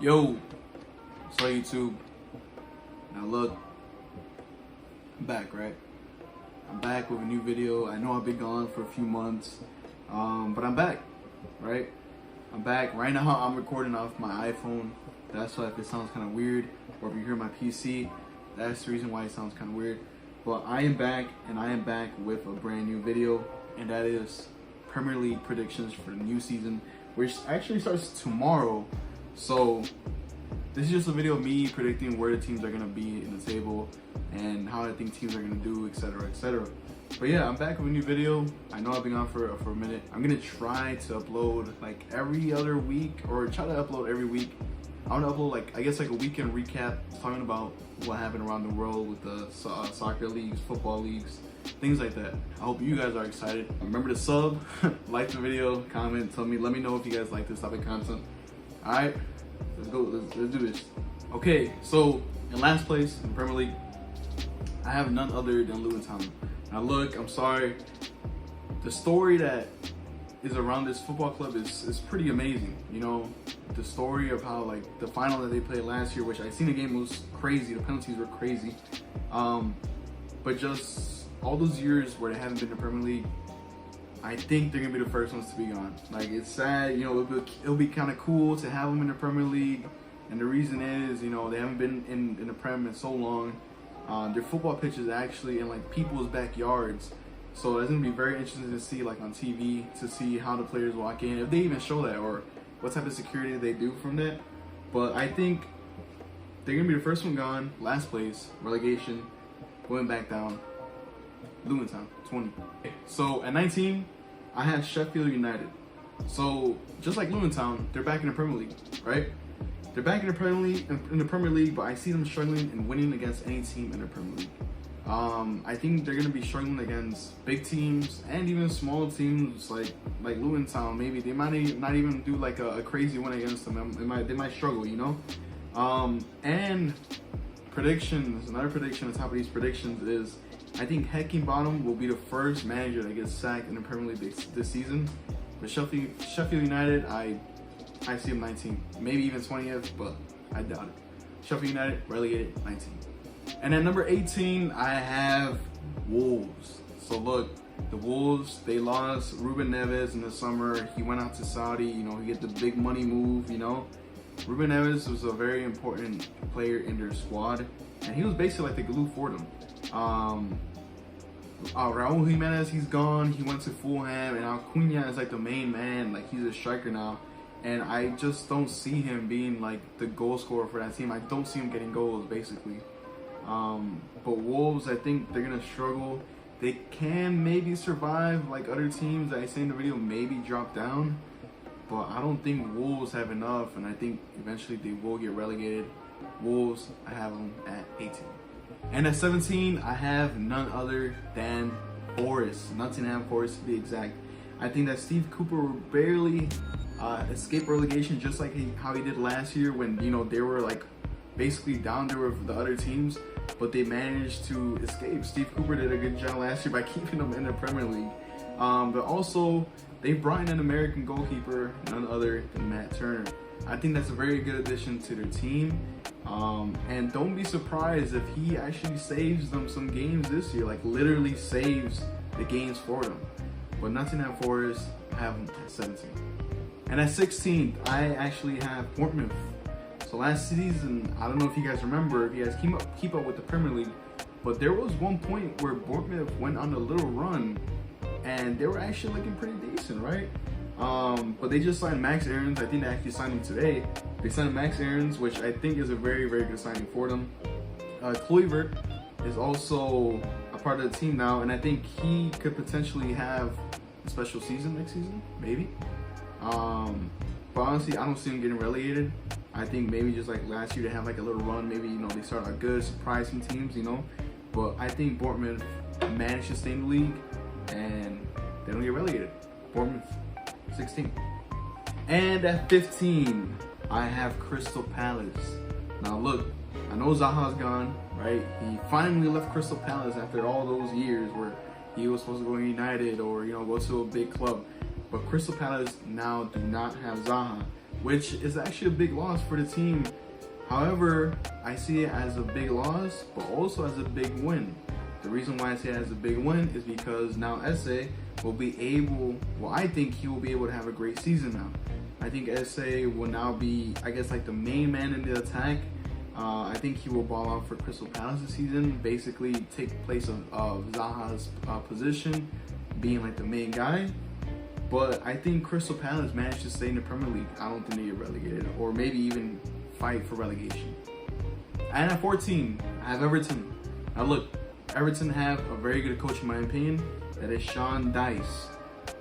Yo, so YouTube. Now look, I'm back, right? I'm back with a new video. I know I've been gone for a few months, but I'm back, right? I'm back. Right now I'm recording off my iPhone. That's why if it sounds kind of weird, or if you hear my PC, that's the reason why it sounds kind of weird. But I am back, and I am back with a brand new video, and that is Premier League predictions for the new season, which actually starts tomorrow. So this is just a video of me predicting where the teams are going to be in the table and how I think teams are going to do, etc, etc. But yeah, I'm back with a new video. I know I've been on for a minute. I'm going to try to upload like every other week, or try to upload every week. I want to upload like a weekend recap talking about what happened around the world with the soccer leagues, football leagues, things like that. I hope you guys are excited. Remember to sub, like the video, comment, let me know if you guys like this type of content. Alright, let's go, let's do this. Okay, so in last place in the Premier League, I have none other than Luton. Now look, I'm sorry, the story that is around this football club is pretty amazing. You know, the story of how like the final that they played last year, which I seen the game, was crazy, the penalties were crazy. But just all those years where they haven't been in the Premier League, I think they're gonna be the first ones to be gone. Like, it's sad, you know, it'll be kind of cool to have them in the Premier League, and the reason is, you know, they haven't been in the Premier in so long. Their football pitch is actually in like people's backyards, so it's gonna be very interesting to see, like on TV, to see how the players walk in, if they even show that, or what type of security they do from that. But I think they're gonna be the first one gone, last place, relegation, going back down. Luton, 20. So at 19, I have Sheffield United. So just like Luton, they're back in the Premier League, right? They're back in the Premier League, but I see them struggling and winning against any team in the Premier League. I think they're gonna be struggling against big teams and even small teams like Luton. Maybe they might not even do like a crazy win against them. They might struggle, you know. And predictions. Another prediction on top of these predictions is, I think Heckingbottom will be the first manager that gets sacked in the Premier League this season. But Sheffield United, I see them 19, maybe even 20th, but I doubt it. Sheffield United relegated 19. And at number 18, I have Wolves. So look, the Wolves, they lost Ruben Neves in the summer. He went out to Saudi, you know, he get the big money move, you know. Ruben Neves was a very important player in their squad, and he was basically like the glue for them. Raul Jimenez, he's gone. He went to Fulham, and Acuna is like the main man. Like, he's a striker now, and I just don't see him being like the goal scorer for that team. I don't see him getting goals, basically. But Wolves, I think they're gonna struggle. They can maybe survive like other teams that I say in the video, maybe drop down, but I don't think Wolves have enough, and I think eventually they will get relegated. Wolves, I have them at 18. And at 17, I have none other than Forest, Nottingham Forest to be exact. I think that Steve Cooper will barely escape relegation, just like how he did last year when, you know, they were like basically down there with the other teams, but they managed to escape. Steve Cooper did a good job last year by keeping them in the Premier League. But also, they brought in an American goalkeeper, none other than Matt Turner. I think that's a very good addition to their team. And don't be surprised if he actually saves them some games this year, like literally saves the games for them. But Nottingham Forest, I have them at 17. And at 16, I actually have Bournemouth. So last season, I don't know if you guys remember, if you guys keep up with the Premier League, but there was one point where Bournemouth went on a little run, and they were actually looking pretty decent, right? But they just signed Max Aarons. I think they actually signed him today. They signed Max Aarons, which I think is a very, very good signing for them. Kluivert is also a part of the team now, and I think he could potentially have a special season next season, maybe. But honestly, I don't see him getting relegated. I think maybe just like last year, they have like a little run. Maybe, you know, they start out good, surprise some teams, you know. But I think Bournemouth managed to stay in the league, and they don't get relegated. Bournemouth, 16. And at 15, I have Crystal Palace. Now look, I know Zaha's gone, right? He finally left Crystal Palace after all those years where he was supposed to go to United or, you know, go to a big club. But Crystal Palace now do not have Zaha. which is actually a big loss for the team. However, I see it as a big loss, but also as a big win. The reason why I say it as a big win is because now Esse will be able, well, I think he will be able to have a great season now. I think Esse will now be, I guess, like the main man in the attack. I think he will ball out for Crystal Palace this season, basically take place of Zaha's position, being like the main guy. But I think Crystal Palace managed to stay in the Premier League. I don't think they get relegated, or maybe even fight for relegation. And at 14, I have Everton. Now look, Everton have a very good coach in my opinion. That is Sean Dice.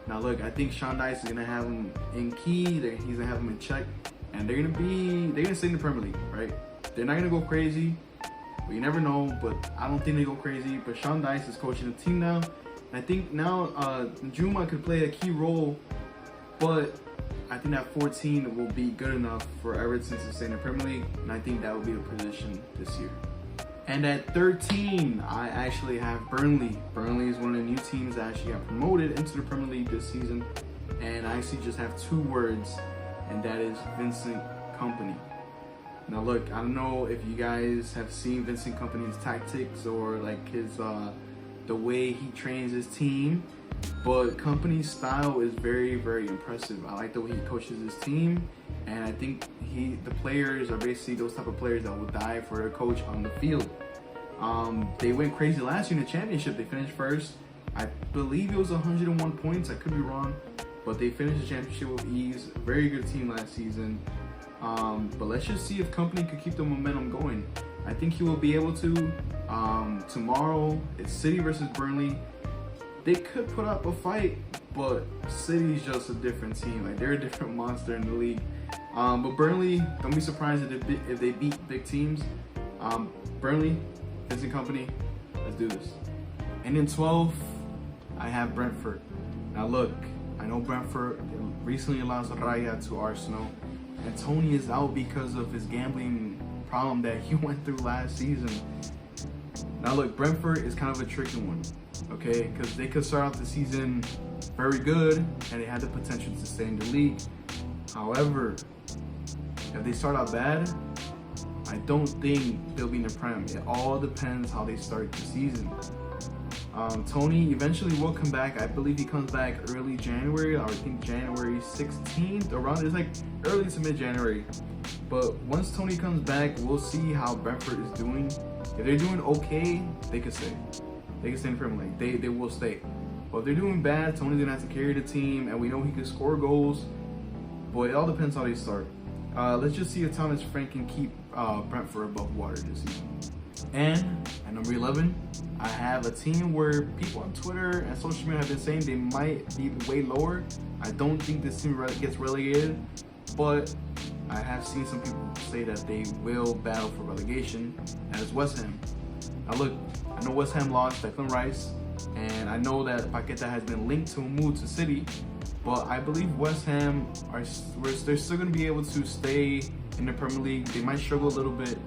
Now look, I think Sean Dice is gonna have him in key. He's gonna have him in check, and they're gonna stay in the Premier League, right? They're not gonna go crazy, but you never know. But I don't think they go crazy. But Sean Dice is coaching the team now. And I think now Juma could play a key role, but I think that 14 will be good enough for Everton to stay in the Premier League, and I think that will be the position this year. And at 13, I actually have Burnley. Burnley is one of the new teams that actually got promoted into the Premier League this season, and I actually just have 2 words, and that is Vincent Kompany. Now look, I don't know if you guys have seen Vincent Kompany's tactics or like his the way he trains his team, but Kompany's style is very, very impressive. I like the way he coaches his team, and I think the players are basically those type of players that will die for their coach on the field. They went crazy last year in the championship. They finished first. I believe it was 101 points. I could be wrong, but they finished the championship with ease. Very good team last season. But let's just see if Kompany could keep the momentum going. I think he will be able to. Tomorrow, it's City versus Burnley. They could put up a fight, but City's just a different team. Like, they're a different monster in the league. But Burnley, don't be surprised if they beat big teams. Burnley, Vincent Kompany, let's do this. And in 12, I have Brentford. Now look, I know Brentford recently lost Raya to Arsenal, and Tony is out because of his gambling problem that he went through last season. Now look, Brentford is kind of a tricky one, okay? Because they could start out the season very good, and they had the potential to stay in the league. However, if they start out bad, I don't think they'll be in the Prem. It all depends how they start the season. Tony eventually will come back. I believe he comes back early January, or I think January 16th, around, it's like early to mid-January. But once Tony comes back, we'll see how Brentford is doing. If they're doing okay, they could stay. They can stay in the Premier League. They will stay. But if they're doing bad, Tony's gonna have to carry the team, and we know he can score goals. But it all depends how they start. Let's just see if Thomas Frank can keep Brentford above water this season. And at number 11, I have a team where people on Twitter and social media have been saying they might be way lower. I don't think this team gets relegated, but I have seen some people say that they will battle for relegation, and it's West Ham. Now look, I know West Ham lost Declan Rice, and I know that Paqueta has been linked to a move to City, but I believe West Ham they're still going to be able to stay in the Premier League. They might struggle a little bit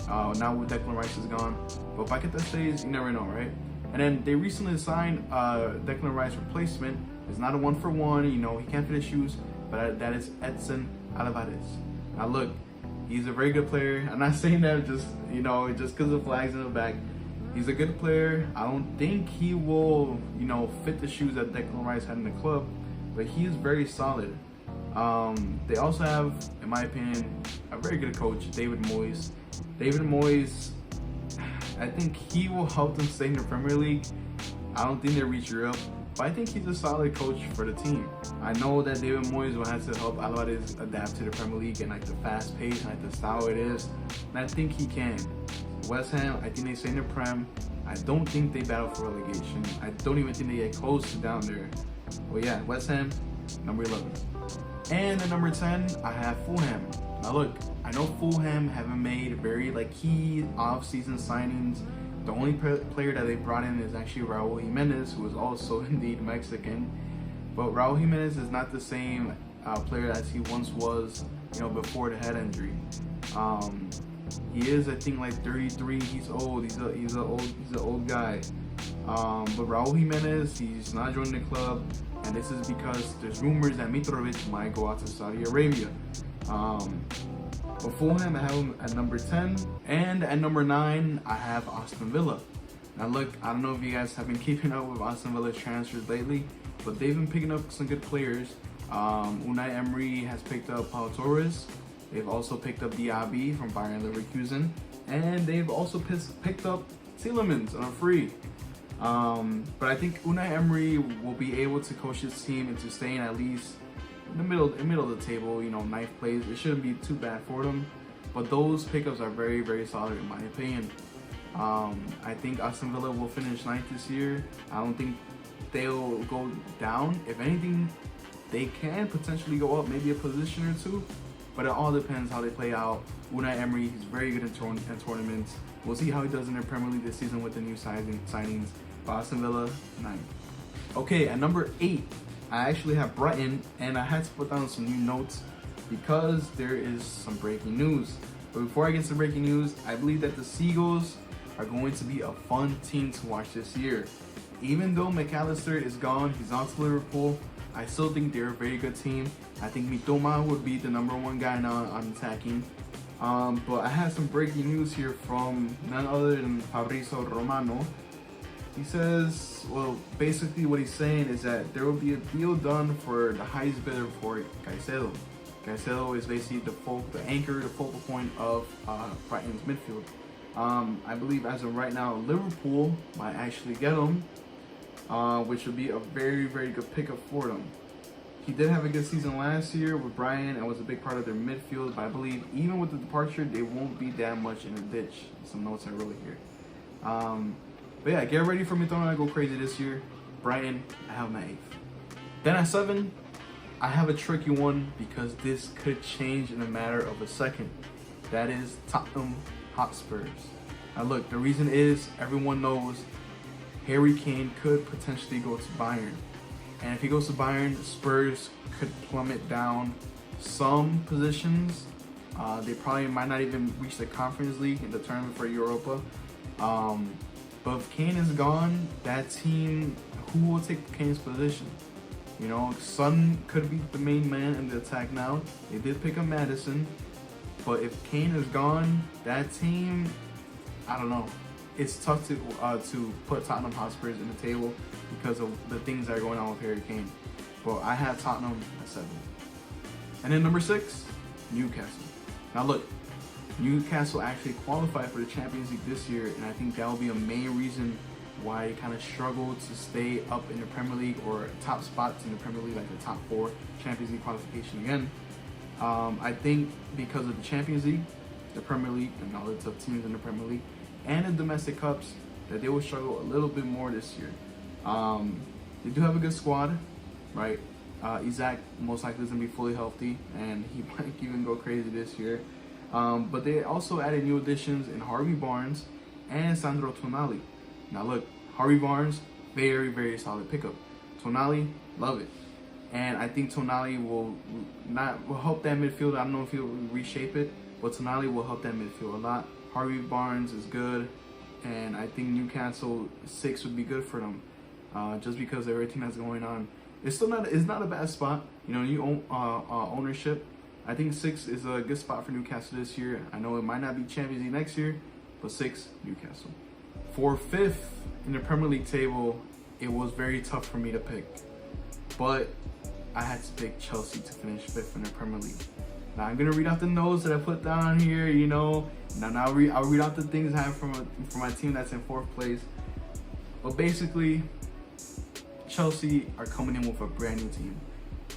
now with Declan Rice is gone, but Paqueta stays, you never know, right? And then they recently signed Declan Rice replacement. It's not a 1-for-1, you know, he can't fit his shoes, but that is Edson Alvarez. Now look, he's a very good player. I'm not saying that just because the flag's in the back. He's a good player. I don't think he will, fit the shoes that Declan Rice had in the club, but he is very solid. They also have, in my opinion, a very good coach, David Moyes. David Moyes, I think he will help them stay in the Premier League. I don't think they reach Europe, but I think he's a solid coach for the team. I know that David Moyes will have to help Alvarez adapt to the Premier League and like the fast pace and like the style it is, and I think he can. West Ham, I think they stay in the Prem. I don't think they battle for relegation. I don't even think they get close to down there. But yeah, West Ham, number 11. And at number 10, I have Fulham. Now look, I know Fulham haven't made very key off-season signings. The only player that they brought in is actually Raul Jimenez, who is also indeed Mexican. But Raul Jimenez is not the same player as he once was, before the head injury. He is, I think, 33. He's old. He's an old guy. But Raul Jimenez, he's not joining the club, and this is because there's rumors that Mitrovic might go out to Saudi Arabia. But Fulham, I have them at number 10. And at number 9, I have Aston Villa. Now look, I don't know if you guys have been keeping up with Aston Villa's transfers lately, but they've been picking up some good players. Unai Emery has picked up Pau Torres. They've also picked up Diaby from Bayern Leverkusen. And they've also picked up Tielemans on a free. But I think Unai Emery will be able to coach his team into staying at least in the middle of the table, you know, ninth place. It shouldn't be too bad for them. But those pickups are very, very solid in my opinion. I think Aston Villa will finish ninth this year. I don't think they'll go down. If anything, they can potentially go up maybe a position or two. But it all depends how they play out. Unai Emery, he's very good in tournaments. We'll see how he does in the Premier League this season with the new signings. Aston Villa, 9. Okay, at number 8, I actually have Brighton, and I had to put down some new notes because there is some breaking news. But before I get to breaking news, I believe that the Seagulls are going to be a fun team to watch this year. Even though McAllister is gone, he's on to Liverpool, I still think they're a very good team. I think Mitoma would be the number 1 guy now on attacking. But I have some breaking news here from none other than Fabrizio Romano. He says, well, basically what he's saying is that there will be a deal done for the highest bidder for Caicedo. Caicedo is basically the focal point of Brighton's midfield. I believe as of right now, Liverpool might actually get him, which would be a very, very good pickup for them. He did have a good season last year with Brighton and was a big part of their midfield, but I believe even with the departure, they won't be that much in a ditch. Some notes I wrote here. But yeah, get ready for Mitoma to go crazy this year. Brighton, I have my 8th. Then at 7, I have a tricky one because this could change in a matter of a second. That is Tottenham Hotspurs. Now look, the reason is everyone knows Harry Kane could potentially go to Bayern. And if he goes to Bayern, Spurs could plummet down some positions. They probably might not even reach the Conference League in the tournament for Europa. But if Kane is gone, that team, who will take Kane's position? You know, Son could be the main man in the attack now. They did pick up Madison. But if Kane is gone, that team, I don't know. It's tough to put Tottenham Hotspurs in the table because of the things that are going on with Harry Kane. But I have Tottenham at 7. And then number 6, Newcastle. Now look, Newcastle actually qualified for the Champions League this year, and I think that will be a main reason why they kind of struggled to stay up in the Premier League or top spots in the Premier League, like the top 4 Champions League qualification again. I think because of the Champions League, the Premier League, and all the tough teams in the Premier League, and the domestic cups, that they will struggle a little bit more this year. They do have a good squad, right? Isaac most likely is going to be fully healthy, and he might even go crazy this year. But they also added new additions in Harvey Barnes and Sandro Tonali. Now look, Harvey Barnes, very, very solid pickup. Tonali, love it. And I think Tonali will help that midfield. I don't know if he'll reshape it, but Tonali will help that midfield a lot. Harvey Barnes is good, and I think Newcastle 6 would be good for them, just because of everything that's going on. It's not a bad spot. You know, new ownership. I think 6 is a good spot for Newcastle this year. I know it might not be Champions League next year, but 6, Newcastle. For 5th in the Premier League table, it was very tough for me to pick, but I had to pick Chelsea to finish 5th in the Premier League. Now I'm gonna read out the notes that I put down here. You know, I'll read out the things I have from my team that's in 4th place. But basically, Chelsea are coming in with a brand new team.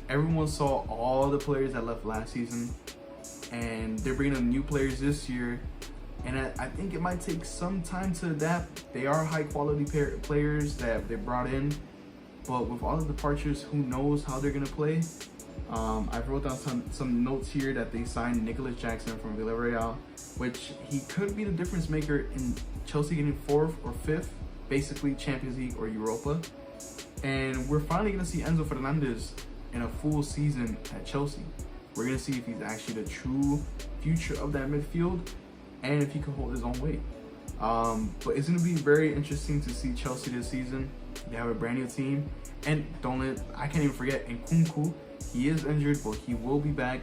Everyone saw all the players that left last season, and they're bringing in new players this year. And I think it might take some time to adapt. They are high quality players that they brought in, but with all the departures, who knows how they're gonna play. I wrote down some notes here that they signed Nicholas Jackson from Villarreal, which he could be the difference maker in Chelsea getting 4th or 5th, basically Champions League or Europa. And we're finally gonna see Enzo Fernandez in a full season at Chelsea. We're gonna see if he's actually the true future of that midfield, and if he can hold his own weight. But it's gonna be very interesting to see Chelsea this season. They have a brand new team, and I can't even forget Nkunku. He is injured, but he will be back.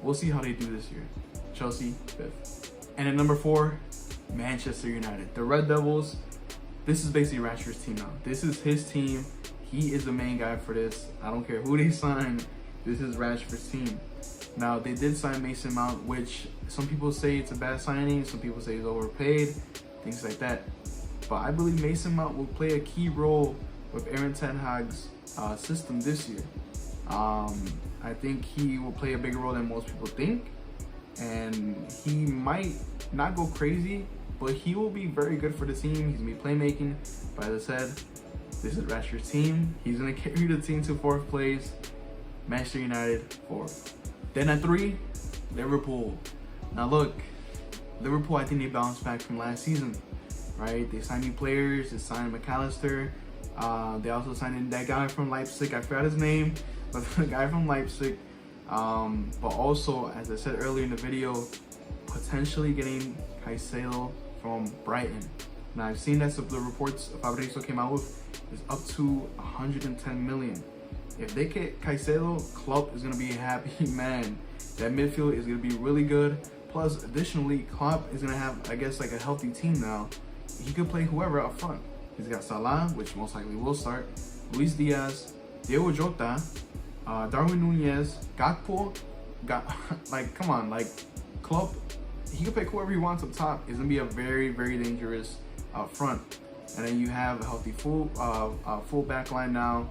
We'll see how they do this year. Chelsea, 5th. And at number 4, Manchester United. The Red Devils, this is basically Rashford's team now. This is his team. He is the main guy for this. I don't care who they sign. This is Rashford's team. Now, they did sign Mason Mount, which some people say it's a bad signing. Some people say he's overpaid, things like that. But I believe Mason Mount will play a key role with Aaron Ten Hag's system this year. I think he will play a bigger role than most people think. And he might not go crazy, but he will be very good for the team. He's going to be playmaking. But as I said, this is Rashford's team. He's going to carry the team to 4th place. Manchester United, 4th. Then at 3, Liverpool. Now look, Liverpool, I think they bounced back from last season, right? They signed new players. They signed McAllister. They also signed that guy from Leipzig. I forgot his name, but the guy from Leipzig. But also, as I said earlier in the video, potentially getting Caicedo from Brighton. Now, I've seen that the reports Fabrizio came out with is up to 110 million. If they get Caicedo, Klopp is going to be a happy man. That midfield is going to be really good. Plus, additionally, Klopp is going to have, I guess, like a healthy team now. He could play whoever up front. He's got Salah, which most likely will start, Luis Diaz, Diego Jota, Darwin Nunez, Gakpo. Like, come on, like, Klopp, he can pick whoever he wants up top. It's going to be a very, very dangerous up front. And then you have a healthy full back line now.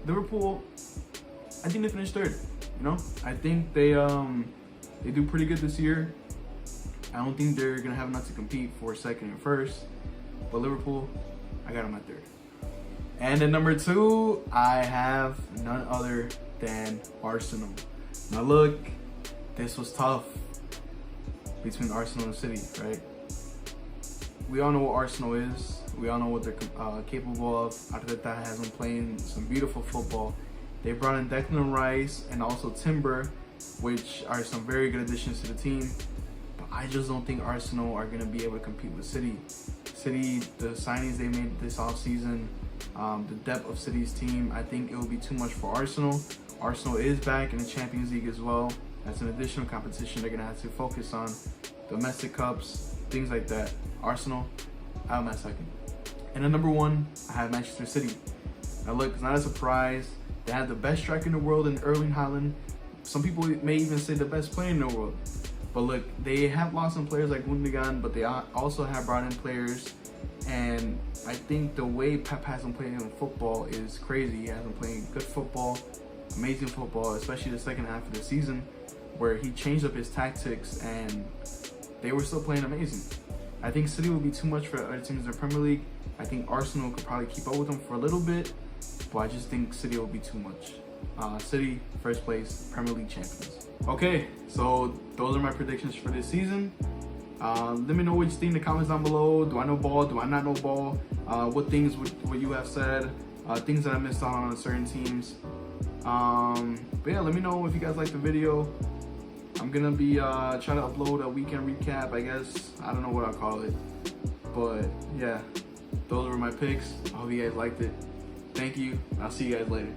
Liverpool, I think they finished 3rd. You know, I think they do pretty good this year. I don't think they're gonna have enough to compete for 2nd and 1st. But Liverpool, I got them at 3rd. And at number 2, I have none other than Arsenal. Now look, this was tough between Arsenal and City, right? We all know what Arsenal is. We all know what they're capable of. Arteta has them playing some beautiful football. They brought in Declan Rice and also Timber, which are some very good additions to the team. But I just don't think Arsenal are going to be able to compete with City. City, the signings they made this offseason, the depth of City's team, I think it will be too much for Arsenal. Arsenal is back in the Champions League as well. That's an additional competition they're going to have to focus on. Domestic cups, things like that. Arsenal, I'm at 2nd. And at number 1, I have Manchester City. Now look, it's not a surprise. They have the best striker in the world in Erling Haaland. Some people may even say the best player in the world. But look, they have lost some players like Gundogan, but they also have brought in players. And I think the way Pep has them playing football is crazy. He has them playing good football, amazing football, especially the second half of the season, where he changed up his tactics and they were still playing amazing. I think City will be too much for other teams in the Premier League. I think Arsenal could probably keep up with them for a little bit, but I just think City will be too much. City, 1st place, Premier League champions. Okay, so those are my predictions for this season. Let me know what you think in the comments down below. Do I know ball? Do I not know ball? What things would you have said? Things that I missed out on certain teams. But yeah, let me know if you guys liked the video. I'm gonna be trying to upload a weekend recap, I guess. I don't know what I'll call it. But yeah, those were my picks. I hope you guys liked it. Thank you. I'll see you guys later.